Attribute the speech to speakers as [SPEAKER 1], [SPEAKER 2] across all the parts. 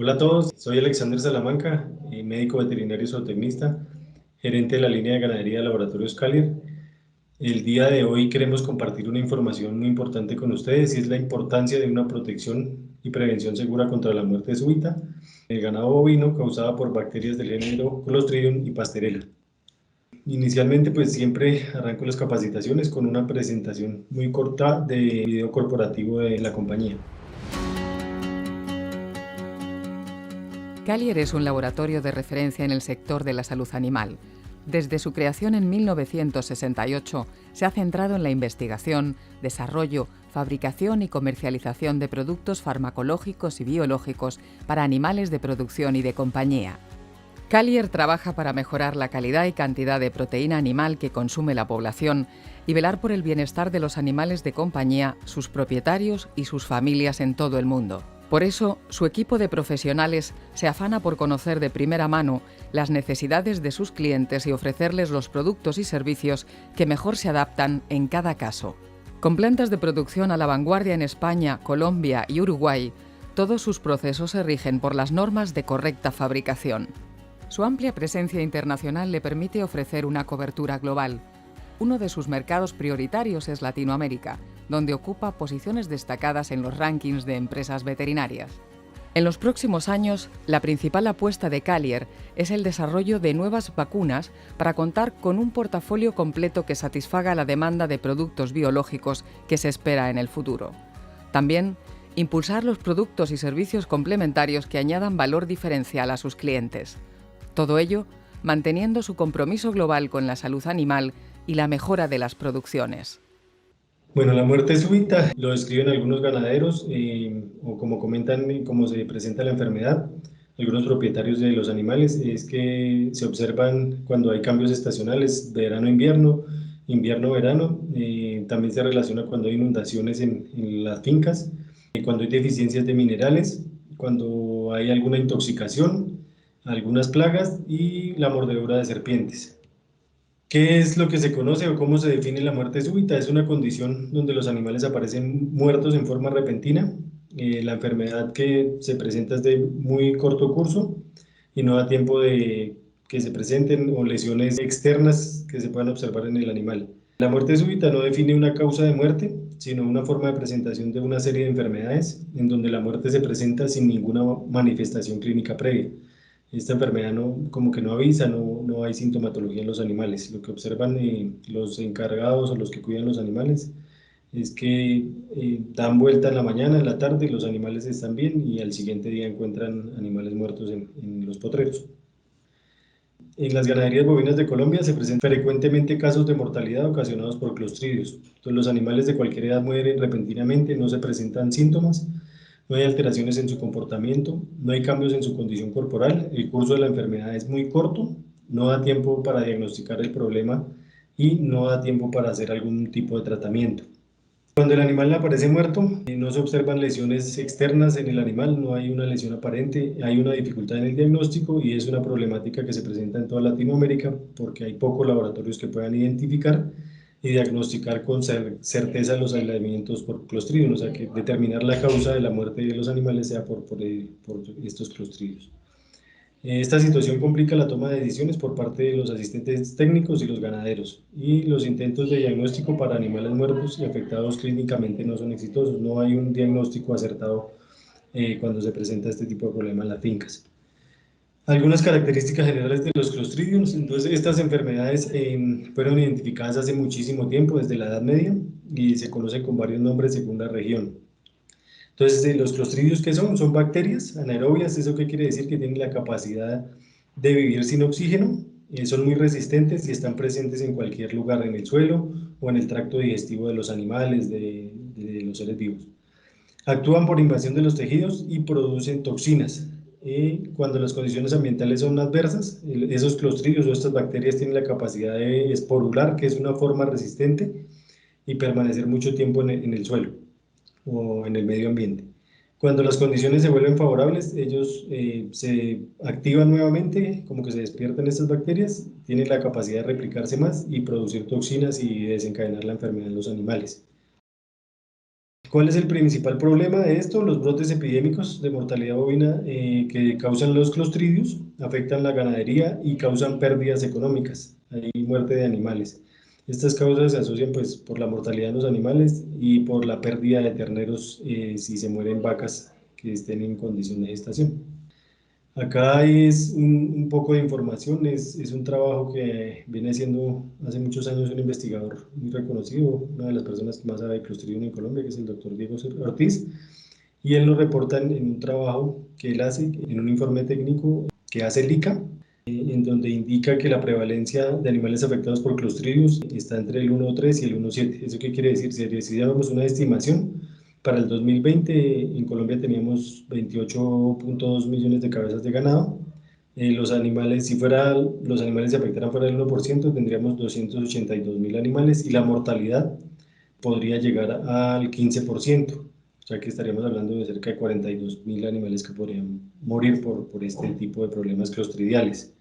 [SPEAKER 1] Hola a todos, soy Alexander Salamanca, médico veterinario zootecnista, gerente de la línea de ganadería de Laboratorios Calier. El día de hoy queremos compartir una información muy importante con ustedes y es la importancia de una protección y prevención segura contra la muerte súbita en el ganado bovino causada por bacterias del género Clostridium y Pasteurella. Inicialmente pues siempre arranco las capacitaciones con una presentación muy corta de video corporativo de la compañía.
[SPEAKER 2] Calier es un laboratorio de referencia en el sector de la salud animal. Desde su creación en 1968 se ha centrado en la investigación, desarrollo, fabricación y comercialización de productos farmacológicos y biológicos para animales de producción y de compañía. Calier trabaja para mejorar la calidad y cantidad de proteína animal que consume la población y velar por el bienestar de los animales de compañía, sus propietarios y sus familias en todo el mundo. Por eso, su equipo de profesionales se afana por conocer de primera mano las necesidades de sus clientes y ofrecerles los productos y servicios que mejor se adaptan en cada caso. Con plantas de producción a la vanguardia en España, Colombia y Uruguay, todos sus procesos se rigen por las normas de correcta fabricación. Su amplia presencia internacional le permite ofrecer una cobertura global. Uno de sus mercados prioritarios es Latinoamérica, donde ocupa posiciones destacadas en los rankings de empresas veterinarias. En los próximos años, la principal apuesta de Calier es el desarrollo de nuevas vacunas para contar con un portafolio completo que satisfaga la demanda de productos biológicos que se espera en el futuro. También, impulsar los productos y servicios complementarios que añadan valor diferencial a sus clientes. Todo ello, manteniendo su compromiso global con la salud animal y la mejora de las producciones.
[SPEAKER 1] Bueno, la muerte súbita lo describen algunos ganaderos o como comentan cómo se presenta la enfermedad, algunos propietarios de los animales, es que se observan cuando hay cambios estacionales, verano-invierno, invierno-verano, también se relaciona cuando hay inundaciones en las fincas, cuando hay deficiencias de minerales, cuando hay alguna intoxicación, algunas plagas y la mordedura de serpientes. ¿Qué es lo que se conoce o cómo se define la muerte súbita? Es una condición donde los animales aparecen muertos en forma repentina. La enfermedad que se presenta es de muy corto curso y no da tiempo de que se presenten o lesiones externas que se puedan observar en el animal. La muerte súbita no define una causa de muerte, sino una forma de presentación de una serie de enfermedades en donde la muerte se presenta sin ninguna manifestación clínica previa. Esta enfermedad no, como que no avisa, no hay sintomatología en los animales. Lo que observan los encargados o los que cuidan los animales es que dan vuelta en la mañana, en la tarde, los animales están bien y al siguiente día encuentran animales muertos en los potreros. En las ganaderías bovinas de Colombia se presentan frecuentemente casos de mortalidad ocasionados por clostridios. Entonces, los animales de cualquier edad mueren repentinamente, no se presentan síntomas, no hay alteraciones en su comportamiento, no hay cambios en su condición corporal, el curso de la enfermedad es muy corto, no da tiempo para diagnosticar el problema y no da tiempo para hacer algún tipo de tratamiento. Cuando el animal aparece muerto, no se observan lesiones externas en el animal, no hay una lesión aparente, hay una dificultad en el diagnóstico y es una problemática que se presenta en toda Latinoamérica porque hay pocos laboratorios que puedan identificar y diagnosticar con certeza los aislamientos por Clostridium, o sea que determinar la causa de la muerte de los animales sea por estos Clostridios. Esta situación complica la toma de decisiones por parte de los asistentes técnicos y los ganaderos, y los intentos de diagnóstico para animales muertos y afectados clínicamente no son exitosos. No hay un diagnóstico acertado cuando se presenta este tipo de problema en las fincas. Algunas características generales de los Clostridiums. Entonces, estas enfermedades fueron identificadas hace muchísimo tiempo, desde la Edad Media, y se conocen con varios nombres según la región. Entonces, los clostridios, ¿qué son? Son bacterias anaerobias. ¿Eso qué quiere decir? Que tienen la capacidad de vivir sin oxígeno, son muy resistentes y están presentes en cualquier lugar, en el suelo o en el tracto digestivo de los animales, de los seres vivos. Actúan por invasión de los tejidos y producen toxinas. Cuando las condiciones ambientales son adversas, esos clostridios o estas bacterias tienen la capacidad de esporular, que es una forma resistente, y permanecer mucho tiempo en el suelo o en el medio ambiente. Cuando las condiciones se vuelven favorables, ellos se activan nuevamente, como que se despiertan estas bacterias, tienen la capacidad de replicarse más y producir toxinas y desencadenar la enfermedad en los animales. ¿Cuál es el principal problema de esto? Los brotes epidémicos de mortalidad bovina que causan los clostridios, afectan la ganadería y causan pérdidas económicas, hay muerte de animales. Estas causas se asocian pues por la mortalidad de los animales y por la pérdida de terneros si se mueren vacas que estén en condición de gestación. Acá es un poco de información, es un trabajo que viene haciendo hace muchos años un investigador muy reconocido, una de las personas que más sabe de Clostridium en Colombia, que es el doctor Diego Ortiz, y él lo reporta en un trabajo que él hace, en un informe técnico que hace el ICA, en donde indica que la prevalencia de animales afectados por Clostridium está entre el 1,3 y el 1,7. ¿Eso qué quiere decir? Si decidiéramos una estimación, para el 2020 en Colombia teníamos 28,2 millones de cabezas de ganado. Los animales, si los animales se afectaran fuera del 1%, tendríamos 282.000 animales y la mortalidad podría llegar al 15%, o sea que estaríamos hablando de cerca de 42.000 animales que podrían morir por este tipo de problemas clostridiales.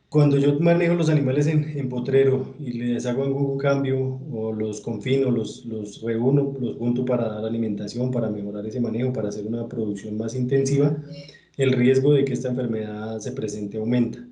[SPEAKER 1] Cuando yo manejo los animales en potrero y les hago algún cambio o los confino, los reúno, los junto para dar alimentación, para mejorar ese manejo, para hacer una producción más intensiva, el riesgo de que esta enfermedad se presente aumenta.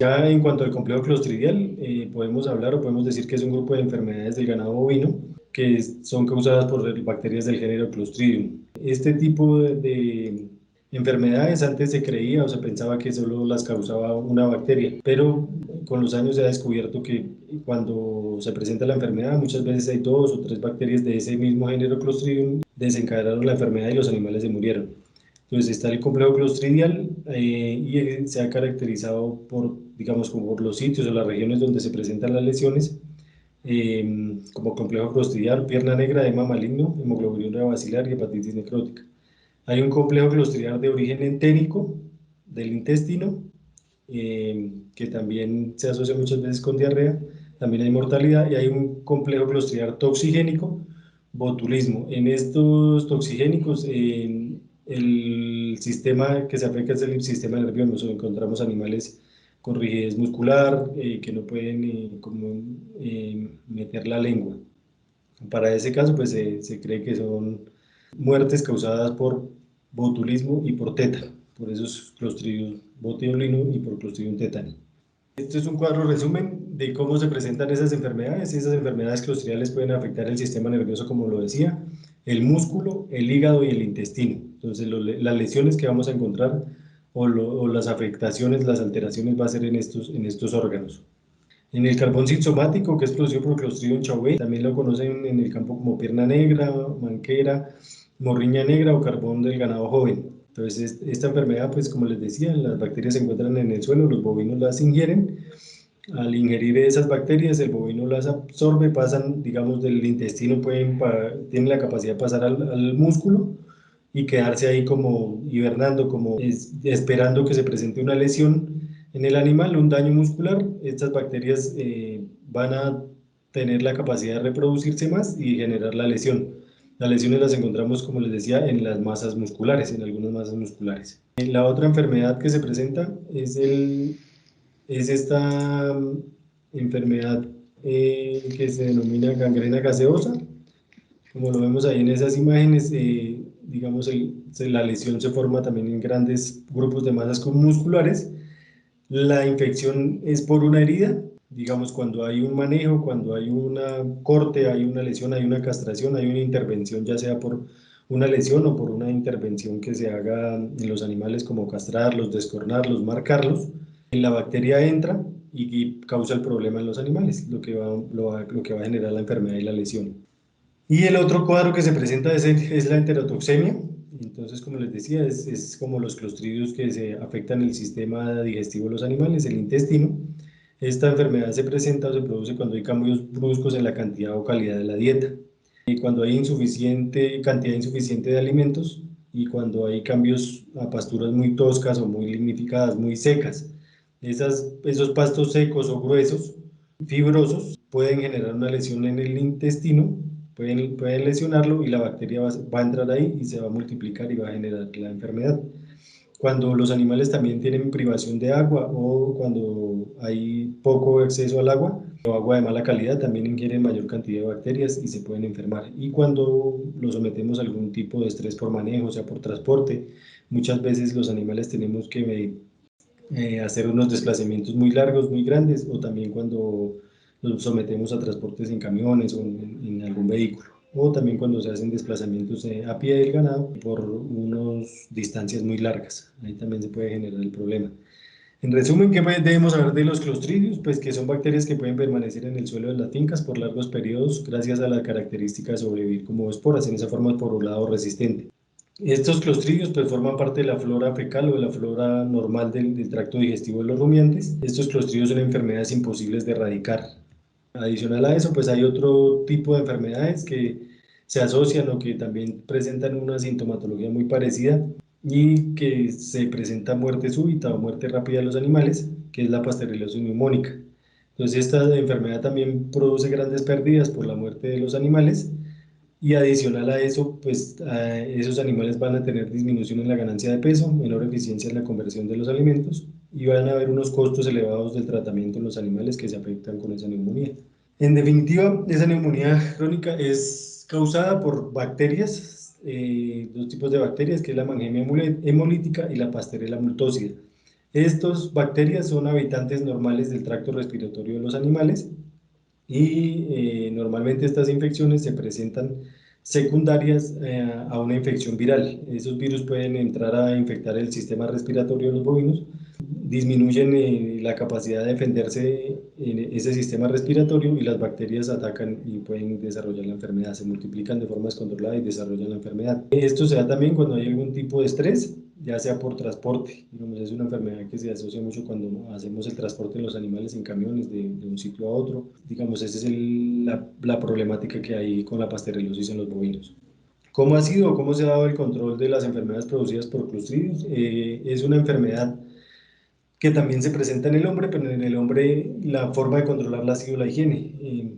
[SPEAKER 1] Ya en cuanto al complejo clostridial, podemos hablar o podemos decir que es un grupo de enfermedades del ganado bovino que son causadas por bacterias del género Clostridium. Este tipo de enfermedades antes se creía o se pensaba que solo las causaba una bacteria, pero con los años se ha descubierto que cuando se presenta la enfermedad muchas veces hay 2 o 3 bacterias de ese mismo género Clostridium desencadenaron la enfermedad y los animales se murieron. Entonces está el complejo clostridial y se ha caracterizado por, digamos, como por los sitios o las regiones donde se presentan las lesiones, como complejo clostridial, pierna negra, edema maligno, hemoglobinura basilar y hepatitis necrótica. Hay un complejo clostridial de origen entérico del intestino, que también se asocia muchas veces con diarrea, también hay mortalidad, y hay un complejo clostridial toxigénico, botulismo. En estos toxigénicos, el sistema que se afecta es el sistema nervioso. Encontramos animales con rigidez muscular, que no pueden meter la lengua. Para ese caso, pues se cree que son muertes causadas por botulismo y por tétano, por esos Clostridium botulinum y por Clostridium tetani. Este es un cuadro resumen de cómo se presentan esas enfermedades. Esas enfermedades clostridiales pueden afectar el sistema nervioso, como lo decía, el músculo, el hígado y el intestino. Entonces, las lesiones que vamos a encontrar o las afectaciones, las alteraciones va a ser en estos órganos. En el carbón sintomático, que es producido por Clostridium chauvet, también lo conocen en el campo como pierna negra, manquera, morriña negra o carbón del ganado joven. Entonces, esta enfermedad, pues como les decía, las bacterias se encuentran en el suelo, los bovinos las ingieren. Al ingerir esas bacterias, el bovino las absorbe, pasan, digamos, del intestino, tienen la capacidad de pasar al músculo y quedarse ahí como hibernando, como esperando que se presente una lesión en el animal, un daño muscular. Estas bacterias van a tener la capacidad de reproducirse más y generar la lesión. Las lesiones las encontramos, como les decía, en las masas musculares, en algunas masas musculares. La otra enfermedad que se presenta es esta enfermedad que se denomina gangrena gaseosa. Como lo vemos ahí en esas imágenes, digamos, la lesión se forma también en grandes grupos de masas musculares. La infección es por una herida, digamos, cuando hay un manejo, cuando hay una corte, hay una lesión, hay una castración, hay una intervención, ya sea por una lesión o por una intervención que se haga en los animales, como castrarlos, descornarlos, marcarlos. La bacteria entra y causa el problema en los animales, lo que va a generar la enfermedad y la lesión. Y el otro cuadro que se presenta es la enterotoxemia. Entonces, como les decía, es como los clostridios que se afectan el sistema digestivo de los animales, el intestino. Esta enfermedad se presenta o se produce cuando hay cambios bruscos en la cantidad o calidad de la dieta, y cuando hay cantidad insuficiente de alimentos y cuando hay cambios a pasturas muy toscas o muy lignificadas, muy secas. Esos pastos secos o gruesos, fibrosos, pueden generar una lesión en el intestino, pueden lesionarlo y la bacteria va a entrar ahí y se va a multiplicar y va a generar la enfermedad. Cuando los animales también tienen privación de agua o cuando hay poco acceso al agua o agua de mala calidad, también ingieren mayor cantidad de bacterias y se pueden enfermar. Y cuando los sometemos a algún tipo de estrés por manejo, o sea, por transporte, muchas veces los animales tenemos que hacer unos desplazamientos muy largos, muy grandes, o también cuando los sometemos a transportes en camiones o en algún vehículo, o también cuando se hacen desplazamientos a pie del ganado por unas distancias muy largas. Ahí también se puede generar el problema. En resumen, ¿qué debemos saber de los clostridios? Pues que son bacterias que pueden permanecer en el suelo de las fincas por largos periodos gracias a la característica de sobrevivir como esporas, en esa forma por un lado resistente. Estos clostridios pues forman parte de la flora fecal o de la flora normal del tracto digestivo de los rumiantes. Estos clostridios son enfermedades imposibles de erradicar. Adicional a eso, pues hay otro tipo de enfermedades que se asocian o que también presentan una sintomatología muy parecida y que se presenta muerte súbita o muerte rápida de los animales, que es la pasteurilosis neumónica. Entonces, esta enfermedad también produce grandes pérdidas por la muerte de los animales y adicional a eso, pues esos animales van a tener disminución en la ganancia de peso, menor eficiencia en la conversión de los alimentos y van a haber unos costos elevados del tratamiento en los animales que se afectan con esa neumonía. En definitiva, esa neumonía crónica es causada por bacterias, dos tipos de bacterias, que es la Mannheimia hemolítica y la Pasteurella multocida. Estas bacterias son habitantes normales del tracto respiratorio de los animales y normalmente estas infecciones se presentan secundarias a una infección viral. Esos virus pueden entrar a infectar el sistema respiratorio de los bovinos, disminuyen la capacidad de defenderse en ese sistema respiratorio y las bacterias atacan y pueden desarrollar la enfermedad, se multiplican de forma descontrolada y desarrollan la enfermedad. Esto se da también cuando hay algún tipo de estrés, ya sea por transporte, digamos, es una enfermedad que se asocia mucho cuando hacemos el transporte de los animales en camiones de un sitio a otro, digamos, esa es la problemática que hay con la pasteurilosis en los bovinos. ¿Cómo ha sido o cómo se ha dado el control de las enfermedades producidas por Clostridium? Es una enfermedad que también se presenta en el hombre, pero en el hombre la forma de controlarla ha sido la higiene.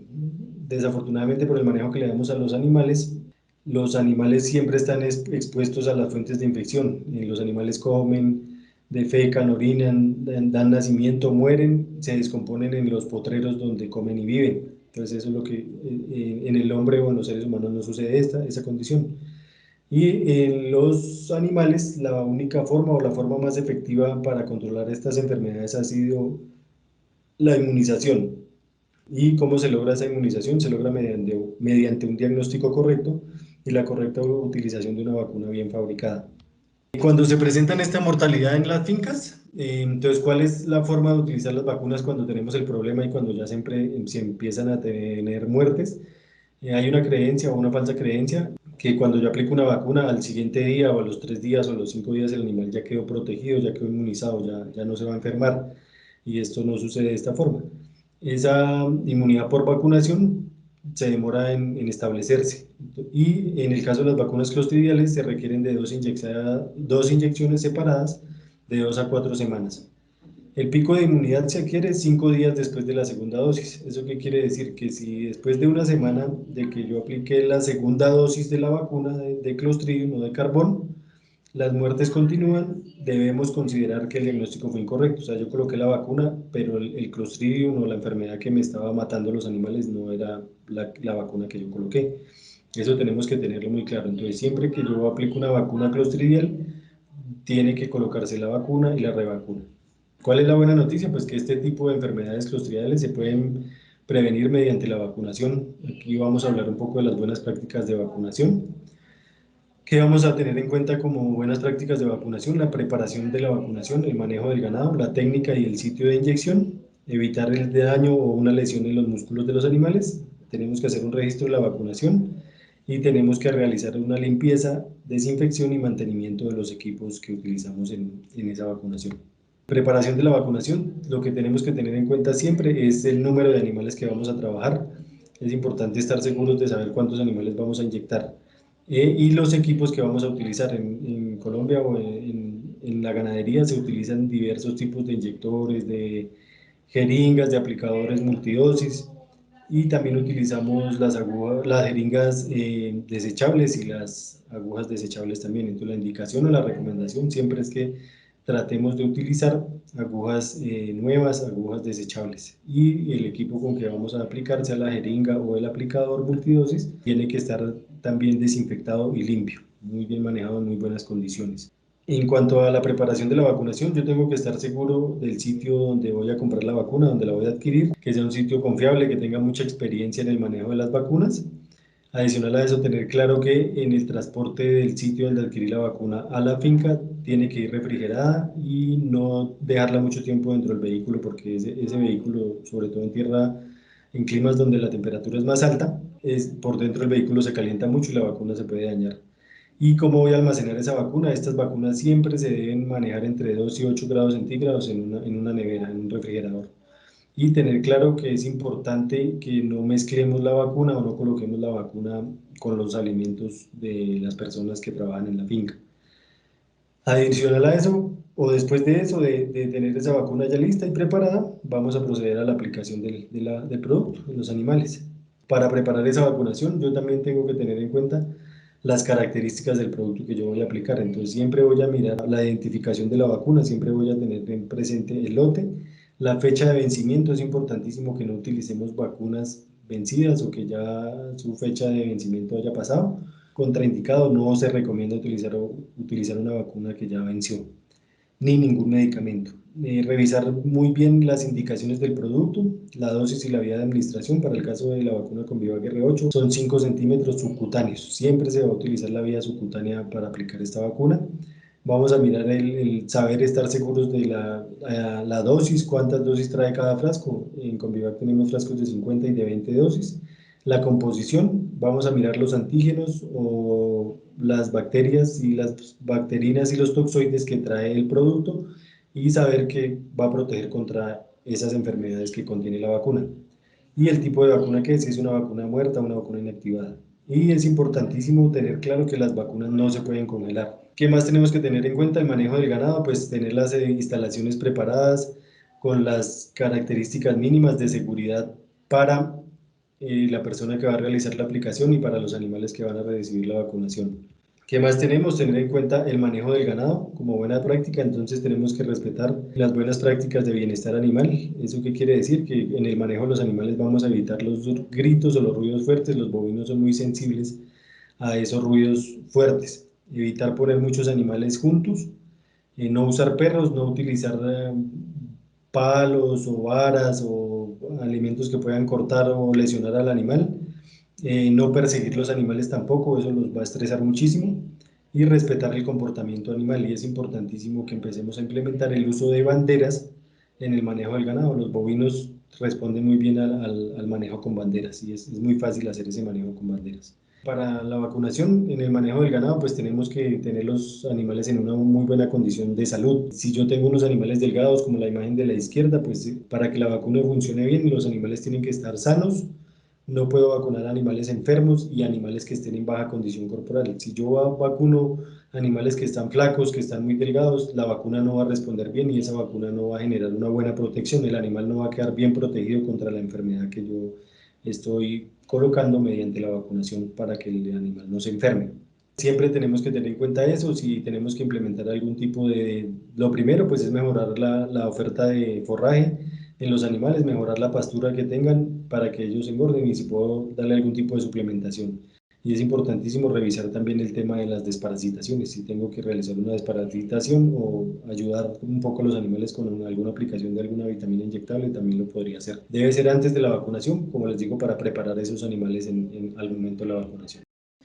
[SPEAKER 1] Desafortunadamente por el manejo que le damos a los animales siempre están expuestos a las fuentes de infección. Los animales comen, defecan, orinan, dan nacimiento, mueren, se descomponen en los potreros donde comen y viven. Entonces eso es lo que en el hombre o en los seres humanos no sucede esa condición. Y en los animales, la única forma o la forma más efectiva para controlar estas enfermedades ha sido la inmunización. ¿Y cómo se logra esa inmunización? Se logra mediante un diagnóstico correcto y la correcta utilización de una vacuna bien fabricada. Cuando se presentan esta mortalidad en las fincas, entonces, ¿cuál es la forma de utilizar las vacunas cuando tenemos el problema y cuando ya siempre se empiezan a tener muertes? Hay una creencia o una falsa creencia que cuando yo aplico una vacuna al siguiente día o a los 3 días o a los 5 días el animal ya quedó protegido, ya quedó inmunizado, ya no se va a enfermar y esto no sucede de esta forma. Esa inmunidad por vacunación se demora en establecerse y en el caso de las vacunas clostridiales se requieren de dos inyecciones separadas de 2 a 4 semanas. El pico de inmunidad se adquiere 5 días después de la segunda dosis. ¿Eso qué quiere decir? Que si después de una semana de que yo apliqué la segunda dosis de la vacuna de Clostridium o de Carbón, las muertes continúan, debemos considerar que el diagnóstico fue incorrecto. O sea, yo coloqué la vacuna, pero el Clostridium o la enfermedad que me estaba matando a los animales no era la vacuna que yo coloqué. Eso tenemos que tenerlo muy claro. Entonces, siempre que yo aplico una vacuna clostridial, tiene que colocarse la vacuna y la revacuna. ¿Cuál es la buena noticia? Pues que este tipo de enfermedades clostridiales se pueden prevenir mediante la vacunación. Aquí vamos a hablar un poco de las buenas prácticas de vacunación. ¿Qué vamos a tener en cuenta como buenas prácticas de vacunación? La preparación de la vacunación, el manejo del ganado, la técnica y el sitio de inyección, evitar el daño o una lesión en los músculos de los animales. Tenemos que hacer un registro de la vacunación y tenemos que realizar una limpieza, desinfección y mantenimiento de los equipos que utilizamos en esa vacunación. Preparación de la vacunación, lo que tenemos que tener en cuenta siempre es el número de animales que vamos a trabajar. Es importante estar seguros de saber cuántos animales vamos a inyectar y los equipos que vamos a utilizar. En Colombia o en la ganadería se utilizan diversos tipos de inyectores, de jeringas, de aplicadores multidosis. y también utilizamos las agujas, las jeringas desechables y las agujas desechables también. Entonces la indicación o la recomendación siempre es que tratemos de utilizar agujas nuevas, agujas desechables, y el equipo con que vamos a aplicar, sea la jeringa o el aplicador multidosis, tiene que estar también desinfectado y limpio, muy bien manejado en muy buenas condiciones. En cuanto a la preparación de la vacunación, yo tengo que estar seguro del sitio donde voy a comprar la vacuna, donde la voy a adquirir, que sea un sitio confiable, que tenga mucha experiencia en el manejo de las vacunas. Adicional a eso, tener claro que en el transporte del sitio donde adquirir la vacuna a la finca tiene que ir refrigerada y no dejarla mucho tiempo dentro del vehículo, porque ese vehículo, sobre todo en tierra, en climas donde la temperatura es más alta, por dentro del vehículo se calienta mucho y la vacuna se puede dañar. ¿Y cómo voy a almacenar esa vacuna? Estas vacunas siempre se deben manejar entre 2 y 8 grados centígrados en una nevera, en un refrigerador. Y tener claro que es importante que no mezclemos la vacuna o no coloquemos la vacuna con los alimentos de las personas que trabajan en la finca. Adicional a eso, o después de eso, de tener esa vacuna ya lista y preparada, vamos a proceder a la aplicación del producto en los animales. Para preparar esa vacunación, yo también tengo que tener en cuenta las características del producto que yo voy a aplicar. Entonces, siempre voy a mirar la identificación de la vacuna, siempre voy a tener en presente el lote, la fecha de vencimiento. Es importantísimo que no utilicemos vacunas vencidas o que ya su fecha de vencimiento haya pasado. Contraindicado, no se recomienda utilizar una vacuna que ya venció, ni ningún medicamento. Revisar muy bien las indicaciones del producto, la dosis y la vía de administración. Para el caso de la vacuna con Vivac R8 son 5 centímetros subcutáneos. Siempre se va a utilizar la vía subcutánea para aplicar esta vacuna. Vamos a mirar el saber estar seguros de la dosis, cuántas dosis trae cada frasco. En Convivac tenemos frascos de 50 y de 20 dosis. La composición, vamos a mirar los antígenos o las bacterias y las bacterinas y los toxoides que trae el producto, y saber que va a proteger contra esas enfermedades que contiene la vacuna. Y el tipo de vacuna que es, si es una vacuna muerta o una vacuna inactivada. Y es importantísimo tener claro que las vacunas no se pueden congelar. ¿Qué más tenemos que tener en cuenta? El manejo del ganado, pues tener las instalaciones preparadas con las características mínimas de seguridad para la persona que va a realizar la aplicación y para los animales que van a recibir la vacunación. ¿Qué más tenemos? Tener en cuenta el manejo del ganado como buena práctica. Entonces tenemos que respetar las buenas prácticas de bienestar animal. ¿Eso qué quiere decir? Que en el manejo de los animales vamos a evitar los gritos o los ruidos fuertes. Los bovinos son muy sensibles a esos ruidos fuertes. Evitar poner muchos animales juntos, no usar perros, no utilizar palos o varas o alimentos que puedan cortar o lesionar al animal. No perseguir los animales tampoco, eso los va a estresar muchísimo, y respetar el comportamiento animal. Y es importantísimo que empecemos a implementar el uso de banderas en el manejo del ganado. Los bovinos responden muy bien al manejo con banderas, y es muy fácil hacer ese manejo con banderas. Para la vacunación, en el manejo del ganado, pues tenemos que tener los animales en una muy buena condición de salud. Si yo tengo unos animales delgados, como la imagen de la izquierda, pues para que la vacuna funcione bien, los animales tienen que estar sanos. No puedo vacunar animales enfermos y animales que estén en baja condición corporal. Si yo vacuno animales que están flacos, que están muy delgados, la vacuna no va a responder bien y esa vacuna no va a generar una buena protección. El animal no va a quedar bien protegido contra la enfermedad que yo estoy colocando mediante la vacunación para que el animal no se enferme. Siempre tenemos que tener en cuenta eso. Si tenemos que implementar algún tipo de... Lo primero, pues es mejorar la oferta de forraje en los animales, mejorar la pastura que tengan para que ellos engorden, y si puedo darle algún tipo de suplementación. Y es importantísimo revisar también el tema de las desparasitaciones. Si tengo que realizar una desparasitación o ayudar un poco a los animales con alguna aplicación de alguna vitamina inyectable, también lo podría hacer. Debe ser antes de la vacunación, como les digo, para preparar a esos animales al momento de la vacunación.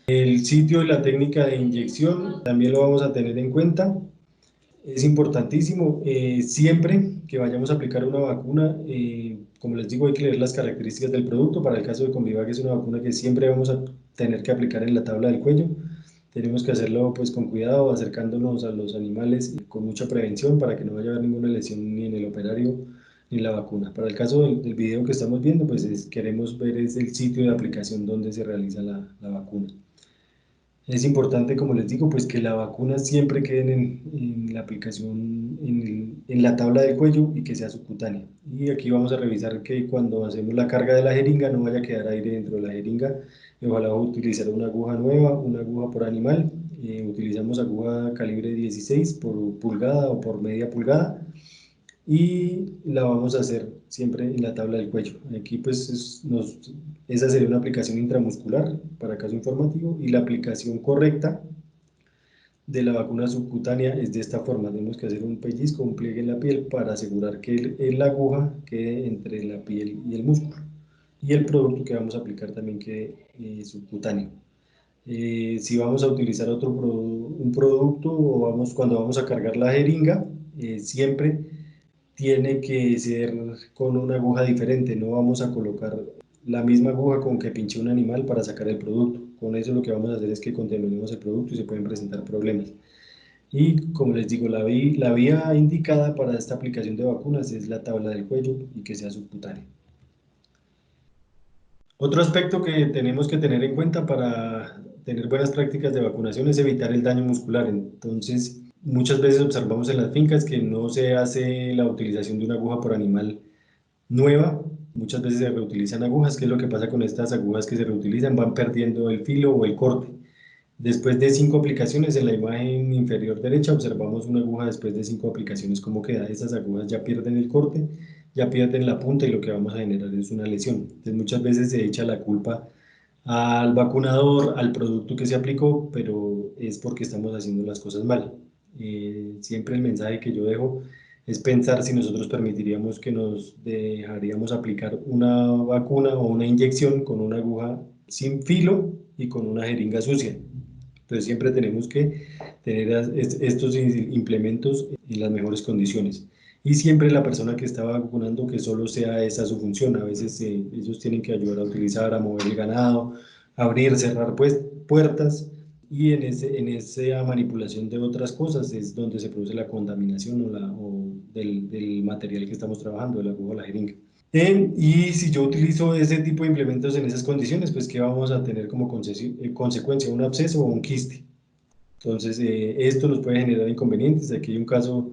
[SPEAKER 1] El sitio y la técnica de inyección también lo vamos a tener en cuenta. Es importantísimo, siempre que vayamos a aplicar una vacuna, como les digo, hay que leer las características del producto. Para el caso de Convivac, es una vacuna que siempre vamos a tener que aplicar en la tabla del cuello. Tenemos que hacerlo pues con cuidado, acercándonos a los animales con mucha prevención para que no vaya a haber ninguna lesión ni en el operario ni en la vacuna. Para el caso del video que estamos viendo, pues queremos ver es el sitio de aplicación donde se realiza la vacuna. Es importante, como les digo, pues que la vacuna siempre quede en la aplicación, en la tabla del cuello y que sea subcutánea. Y aquí vamos a revisar que cuando hacemos la carga de la jeringa no vaya a quedar aire dentro de la jeringa. Y ojalá utilizar una aguja nueva, una aguja por animal. Utilizamos aguja calibre 16 por pulgada o por media pulgada y la vamos a hacer siempre en la tabla del cuello. Aquí pues esa sería una aplicación intramuscular para caso informativo y la aplicación correcta de la vacuna subcutánea es de esta forma. Tenemos que hacer un pellizco, un pliegue en la piel para asegurar que la aguja quede entre la piel y el músculo y el producto que vamos a aplicar también quede subcutáneo. Si vamos a utilizar un producto o cuando vamos a cargar la jeringa, siempre tiene que ser con una aguja diferente, no vamos a colocar la misma aguja con que pinche un animal para sacar el producto. Con eso lo que vamos a hacer es que contaminemos el producto y se pueden presentar problemas. Y como les digo, la vía indicada para esta aplicación de vacunas es la tabla del cuello y que sea subcutánea. Otro aspecto que tenemos que tener en cuenta para tener buenas prácticas de vacunación es evitar el daño muscular. Entonces, muchas veces observamos en las fincas que no se hace la utilización de una aguja por animal nueva, muchas veces se reutilizan agujas. ¿Qué es lo que pasa con estas agujas que se reutilizan? Van perdiendo el filo o el corte. Después de 5 aplicaciones, en la imagen inferior derecha observamos una aguja después de 5 aplicaciones, cómo queda. Esas agujas ya pierden el corte, ya pierden la punta y lo que vamos a generar es una lesión. Entonces muchas veces se echa la culpa al vacunador, al producto que se aplicó, pero es porque estamos haciendo las cosas mal. Siempre el mensaje que yo dejo es pensar si nosotros permitiríamos que nos dejaríamos aplicar una vacuna o una inyección con una aguja sin filo y con una jeringa sucia. Entonces siempre tenemos que tener estos implementos en las mejores condiciones. Y siempre la persona que está vacunando que solo sea esa su función. A veces ellos tienen que ayudar a utilizar, a mover el ganado, abrir, cerrar pues, puertas. Y en esa manipulación de otras cosas es donde se produce la contaminación o del material que estamos trabajando, de la aguja o la jeringa. Y si yo utilizo ese tipo de implementos en esas condiciones, pues ¿qué vamos a tener como consecuencia? Un absceso o un quiste. Entonces, esto nos puede generar inconvenientes. Aquí hay un caso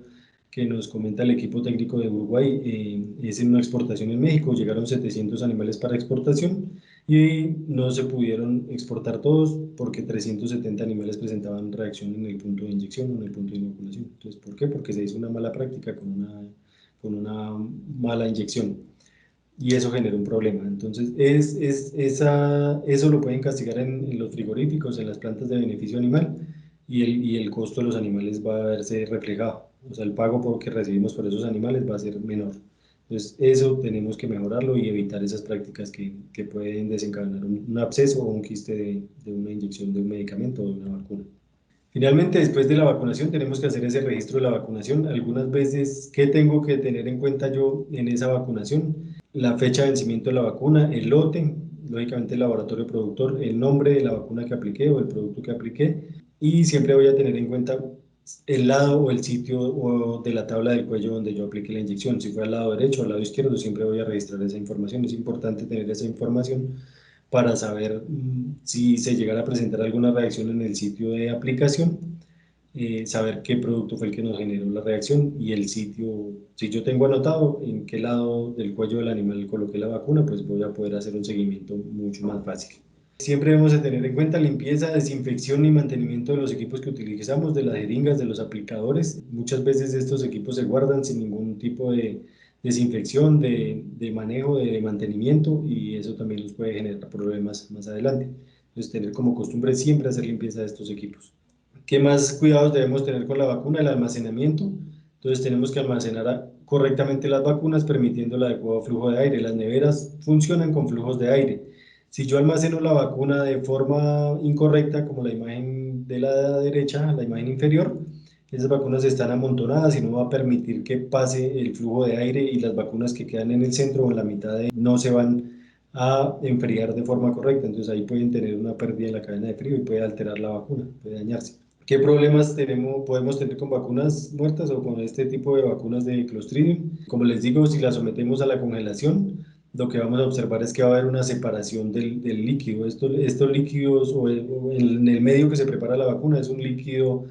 [SPEAKER 1] que nos comenta el equipo técnico de Uruguay, es en una exportación en México, llegaron 700 animales para exportación y no se pudieron exportar todos porque 370 animales presentaban reacción en el punto de inyección o en el punto de inoculación. Entonces, ¿por qué? Porque se hizo una mala práctica con una mala inyección y eso genera un problema. Entonces, eso lo pueden castigar en los frigoríficos, en las plantas de beneficio animal, y el costo de los animales va a verse reflejado. O sea, el pago que recibimos por esos animales va a ser menor. Entonces, eso tenemos que mejorarlo y evitar esas prácticas que pueden desencadenar un absceso o un quiste de una inyección de un medicamento o de una vacuna. Finalmente, después de la vacunación, tenemos que hacer ese registro de la vacunación. Algunas veces, ¿qué tengo que tener en cuenta yo en esa vacunación? La fecha de vencimiento de la vacuna, el lote, lógicamente el laboratorio productor, el nombre de la vacuna que apliqué o el producto que apliqué, y siempre voy a tener en cuenta el lado o el sitio de la tabla del cuello donde yo apliqué la inyección. Si fue al lado derecho o al lado izquierdo, siempre voy a registrar esa información. Es importante tener esa información para saber si se llegara a presentar alguna reacción en el sitio de aplicación, saber qué producto fue el que nos generó la reacción y el sitio, si yo tengo anotado en qué lado del cuello del animal coloqué la vacuna, pues voy a poder hacer un seguimiento mucho más fácil. Siempre debemos de tener en cuenta limpieza, desinfección y mantenimiento de los equipos que utilizamos, de las jeringas, de los aplicadores. Muchas veces estos equipos se guardan sin ningún tipo de desinfección, de manejo, de mantenimiento y eso también nos puede generar problemas más adelante. Entonces, tener como costumbre siempre hacer limpieza de estos equipos. ¿Qué más cuidados debemos tener con la vacuna? El almacenamiento. Entonces, tenemos que almacenar correctamente las vacunas permitiendo el adecuado flujo de aire. Las neveras funcionan con flujos de aire. Si yo almaceno la vacuna de forma incorrecta, como la imagen de la derecha, la imagen inferior, esas vacunas están amontonadas y no va a permitir que pase el flujo de aire y las vacunas que quedan en el centro o en la mitad no se van a enfriar de forma correcta. Entonces ahí pueden tener una pérdida en la cadena de frío y puede alterar la vacuna, puede dañarse. ¿Qué problemas podemos tener con vacunas muertas o con este tipo de vacunas de Clostridium? Como les digo, si las sometemos a la congelación, lo que vamos a observar es que va a haber una separación del líquido. Estos líquidos o en el medio que se prepara la vacuna es un líquido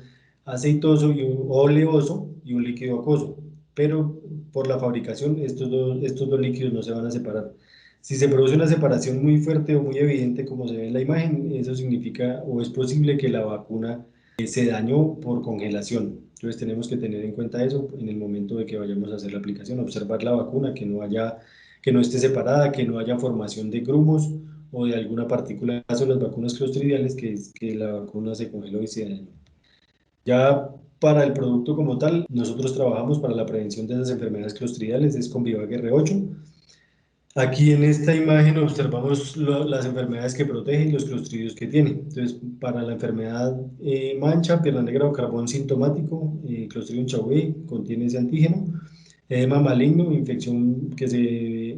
[SPEAKER 1] aceitoso o oleoso y un líquido acuoso, pero por la fabricación estos dos líquidos no se van a separar. Si se produce una separación muy fuerte o muy evidente como se ve en la imagen, eso significa o es posible que la vacuna se dañó por congelación. Entonces tenemos que tener en cuenta eso en el momento de que vayamos a hacer la aplicación, observar la vacuna, que no esté separada, que no haya formación de grumos o de alguna partícula. En el caso de las vacunas clostridiales, que es que la vacuna se congeló y se dañó. Ya para el producto como tal, nosotros trabajamos para la prevención de esas enfermedades clostridiales, es con Vivac R8. Aquí en esta imagen observamos las enfermedades que protege y los clostridios que tiene. Entonces, para la enfermedad mancha, pierna negra o carbón sintomático, Clostridium chauvei contiene ese antígeno. Edema maligno,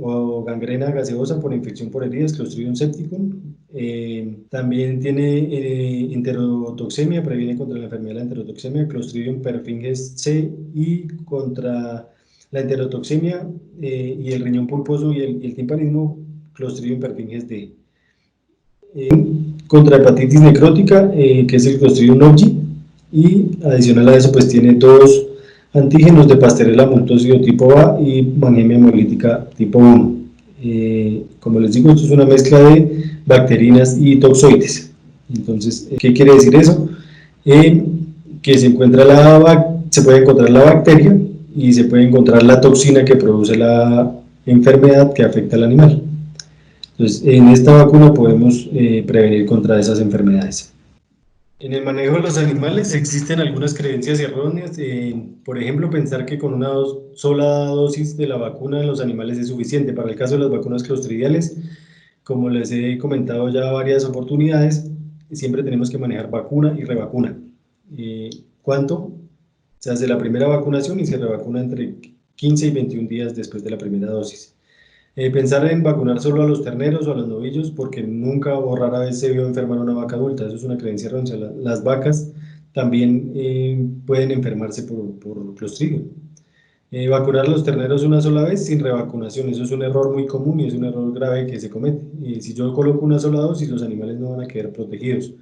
[SPEAKER 1] o gangrena gaseosa por infección por heridas, Clostridium septicum. También tiene enterotoxemia, previene contra la enfermedad de la enterotoxemia, Clostridium perfringens C, y contra la enterotoxemia y el riñón pulposo y el timpanismo, Clostridium perfringens D. Contra hepatitis necrótica, que es el Clostridium nogi, y adicional a eso pues tiene dos antígenos de Pasteurella multoccio tipo A y Mannheimia hemolítica tipo 1. Como les digo, esto es una mezcla de bacterinas y toxoides. Entonces, ¿qué quiere decir eso? Que se puede encontrar la bacteria y se puede encontrar la toxina que produce la enfermedad que afecta al animal. Entonces, en esta vacuna podemos prevenir contra esas enfermedades. En el manejo de los animales existen algunas creencias erróneas. Por ejemplo, pensar que con una sola dosis de la vacuna en los animales es suficiente. Para el caso de las vacunas clostridiales, como les he comentado ya varias oportunidades, siempre tenemos que manejar vacuna y revacuna. ¿Cuánto? Se hace la primera vacunación y se revacuna entre 15 y 21 días después de la primera dosis. Pensar en vacunar solo a los terneros o a los novillos, porque nunca o rara vez se vio enfermar a una vaca adulta. Eso es una creencia errónea. Las vacas también pueden enfermarse por Clostridium. Vacunar a los terneros una sola vez sin revacunación, eso es un error muy común y es un error grave que se comete. Si yo coloco una sola dosis, los animales no van a quedar protegidos.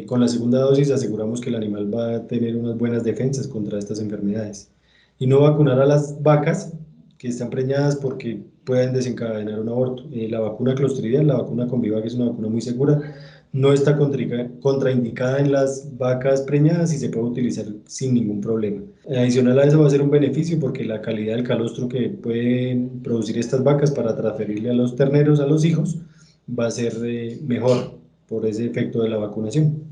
[SPEAKER 1] Con la segunda dosis aseguramos que el animal va a tener unas buenas defensas contra estas enfermedades. Y no vacunar a las vacas que están preñadas porque pueden desencadenar un aborto. La vacuna Clostridial, la vacuna con Vivac, es una vacuna muy segura, no está contraindicada en las vacas preñadas y se puede utilizar sin ningún problema. Adicional a eso va a ser un beneficio porque la calidad del calostro que pueden producir estas vacas para transferirle a los terneros, a los hijos, va a ser mejor por ese efecto de la vacunación.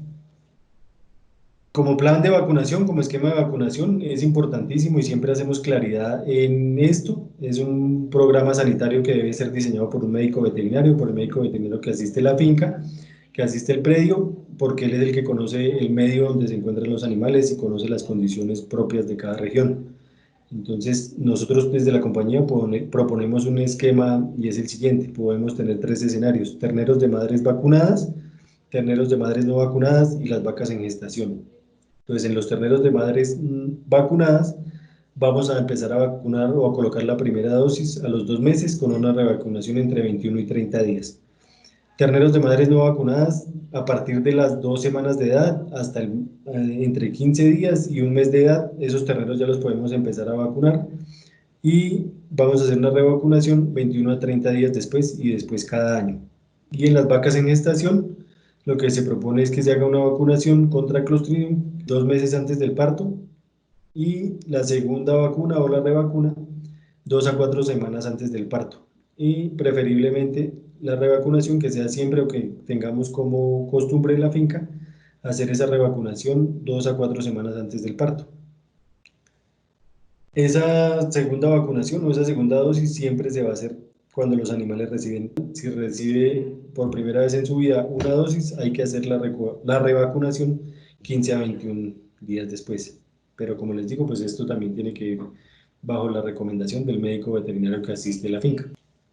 [SPEAKER 1] Como plan de vacunación, como esquema de vacunación, es importantísimo y siempre hacemos claridad en esto. Es un programa sanitario que debe ser diseñado por un médico veterinario, por el médico veterinario que asiste la finca, que asiste el predio, porque él es el que conoce el medio donde se encuentran los animales y conoce las condiciones propias de cada región. Entonces, nosotros desde la compañía proponemos un esquema y es el siguiente. Podemos tener tres escenarios: terneros de madres vacunadas, terneros de madres no vacunadas y las vacas en gestación. Entonces, en los terneros de madres vacunadas, vamos a empezar a vacunar o a colocar la primera dosis a los 2 meses con una revacunación entre 21 y 30 días. Terneros de madres no vacunadas, a partir de las 2 semanas de edad hasta entre 15 días y un mes de edad, esos terneros ya los podemos empezar a vacunar. Y vamos a hacer una revacunación 21 a 30 días después y después cada año. Y en las vacas en gestación, lo que se propone es que se haga una vacunación contra Clostridium 2 meses antes del parto y la segunda vacuna o la revacuna 2 a 4 semanas antes del parto. Y preferiblemente la revacunación que sea siempre o que tengamos como costumbre en la finca, hacer esa revacunación 2 a 4 semanas antes del parto. Esa segunda vacunación o esa segunda dosis siempre se va a hacer cuando los animales reciben. Si recibe por primera vez en su vida una dosis, hay que hacer la revacunación 15 a 21 días después. Pero como les digo, pues esto también tiene que ir bajo la recomendación del médico veterinario que asiste a la finca.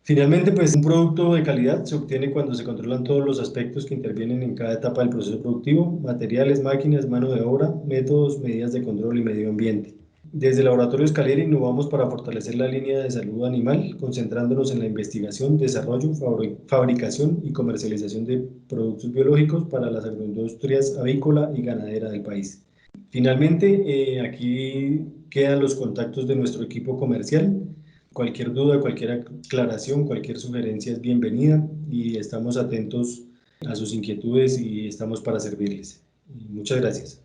[SPEAKER 1] Finalmente, pues un producto de calidad se obtiene cuando se controlan todos los aspectos que intervienen en cada etapa del proceso productivo: materiales, máquinas, mano de obra, métodos, medidas de control y medio ambiente. Desde Laboratorio Escalera innovamos para fortalecer la línea de salud animal, concentrándonos en la investigación, desarrollo, fabricación y comercialización de productos biológicos para las agroindustrias avícola y ganadera del país. Finalmente, aquí quedan los contactos de nuestro equipo comercial. Cualquier duda, cualquier aclaración, cualquier sugerencia es bienvenida y estamos atentos a sus inquietudes y estamos para servirles. Muchas gracias.